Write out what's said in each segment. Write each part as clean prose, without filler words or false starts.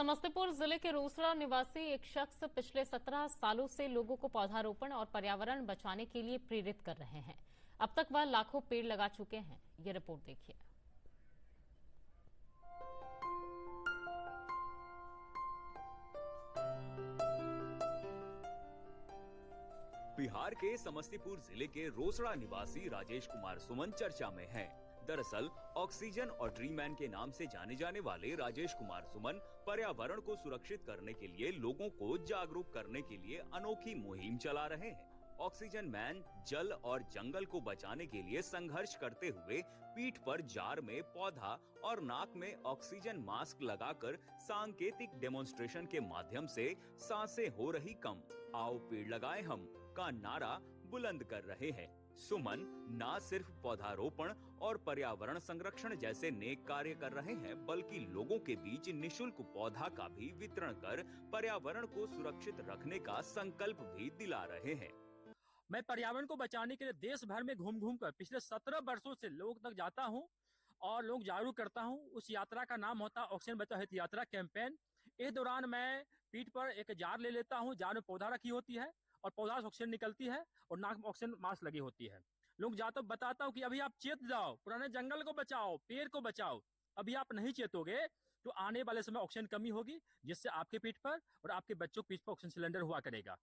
समस्तीपुर जिले के रोसड़ा निवासी एक शख्स पिछले 17 सालों से लोगों को पौधारोपण और पर्यावरण बचाने के लिए प्रेरित कर रहे हैं। अब तक वह लाखों पेड़ लगा चुके हैं। ये रिपोर्ट देखिए। बिहार के समस्तीपुर जिले के रोसड़ा निवासी राजेश कुमार सुमन चर्चा में हैं। दरअसल ऑक्सीजन और ड्रीम मैन के नाम से जाने जाने वाले राजेश कुमार सुमन पर्यावरण को सुरक्षित करने के लिए लोगों को जागरूक करने के लिए अनोखी मुहिम चला रहे हैं। ऑक्सीजन मैन जल और जंगल को बचाने के लिए संघर्ष करते हुए पीठ पर जार में पौधा और नाक में ऑक्सीजन मास्क लगाकर सांकेतिक डेमोन्स्ट्रेशन के माध्यम से सांसें हो रही कम, आओ पेड़ लगाएं हम का नारा बुलंद कर रहे हैं। सुमन न सिर्फ पौधारोपण और पर्यावरण संरक्षण जैसे नेक कार्य कर रहे हैं, बल्कि लोगों के बीच निशुल्क पौधा का भी वितरण कर पर्यावरण को सुरक्षित रखने का संकल्प भी दिला रहे हैं। मैं पर्यावरण को बचाने के लिए देश भर में घूम घूम कर पिछले 17 वर्षों से लोग तक जाता हूं और लोग जागरूक करता हूं। उस यात्रा का नाम होता है ऑक्सीजन बचाओ हित यात्रा कैंपेन। इस दौरान मैं पीठ पर एक जार ले लेता हूं, जार में पौधा रखी होती है और पौधा से ऑक्सीजन निकलती है और नाक में ऑक्सीजन मास्क लगी होती है। लोग जाता बताता हूँ कि अभी आप चेत जाओ, पुराने जंगल को बचाओ, पेड़ को बचाओ। अभी आप नहीं चेतोगे तो आने वाले समय ऑक्सीजन कमी होगी, जिससे आपके पीठ पर और आपके बच्चों के पीठ पर ऑक्सीजन सिलेंडर हुआ करेगा।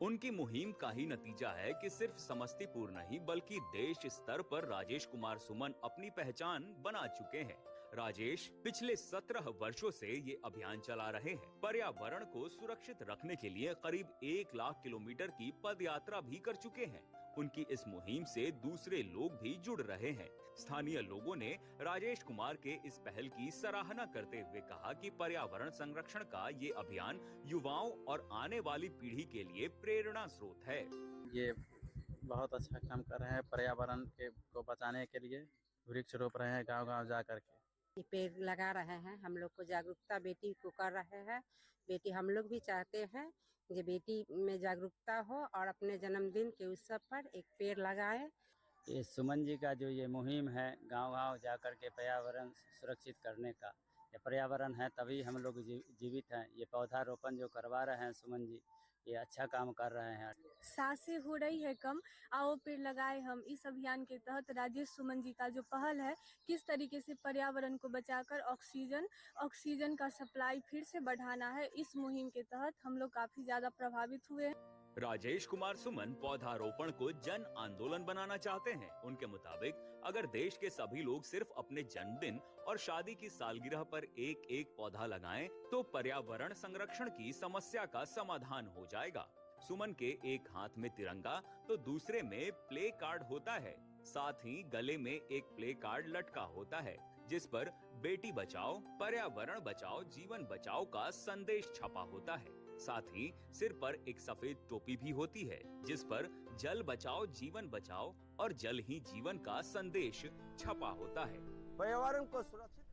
उनकी मुहिम का ही नतीजा है कि सिर्फ समस्तीपुर नहीं बल्कि देश स्तर पर राजेश कुमार सुमन अपनी पहचान बना चुके हैं। राजेश पिछले 17 वर्षों से ये अभियान चला रहे हैं। पर्यावरण को सुरक्षित रखने के लिए करीब 1 लाख किलोमीटर की पद यात्रा भी कर चुके हैं। उनकी इस मुहिम से दूसरे लोग भी जुड़ रहे हैं। स्थानीय लोगों ने राजेश कुमार के इस पहल की सराहना करते हुए कहा कि पर्यावरण संरक्षण का ये अभियान युवाओं और आने वाली पीढ़ी के लिए प्रेरणा स्रोत है। ये बहुत अच्छा काम कर रहे हैं, पर्यावरण को बचाने के लिए वृक्ष रोप रहे हैं गांव-गांव जा करके। पेड़ लगा रहे हैं, हम लोग को जागरूकता बेटी को कर रहे हैं। बेटी हम लोग भी चाहते हैं कि बेटी में जागरूकता हो और अपने जन्मदिन के उत्सव पर एक पेड़ लगाएं। ये सुमन जी का जो ये मुहिम है गांव-गांव जाकर के पर्यावरण सुरक्षित करने का, ये पर्यावरण है तभी हम लोग जीवित हैं। ये पौधारोपण जो करवा रहे हैं सुमन जी, ये अच्छा काम कर रहे हैं। सांसें हो रही है कम, आओ पेड़ लगाए हम। इस अभियान के तहत राजेश सुमन जी का जो पहल है, किस तरीके से पर्यावरण को बचाकर ऑक्सीजन का सप्लाई फिर से बढ़ाना है, इस मुहिम के तहत हम लोग काफी ज्यादा प्रभावित हुए हैं। राजेश कुमार सुमन पौधारोपण को जन आंदोलन बनाना चाहते हैं। उनके मुताबिक अगर देश के सभी लोग सिर्फ अपने जन्मदिन और शादी की सालगिरह पर एक एक पौधा लगाएं, तो पर्यावरण संरक्षण की समस्या का समाधान हो जाएगा। सुमन के एक हाथ में तिरंगा तो दूसरे में प्ले कार्ड होता है। साथ ही गले में एक प्ले कार्ड लटका होता है, जिस पर बेटी बचाओ, पर्यावरण बचाओ, जीवन बचाओ का संदेश छपा होता है। साथ ही सिर पर एक सफेद टोपी भी होती है, जिस पर जल बचाओ, जीवन बचाओ और जल ही जीवन का संदेश छपा होता है। पर्यावरण को सुरक्षित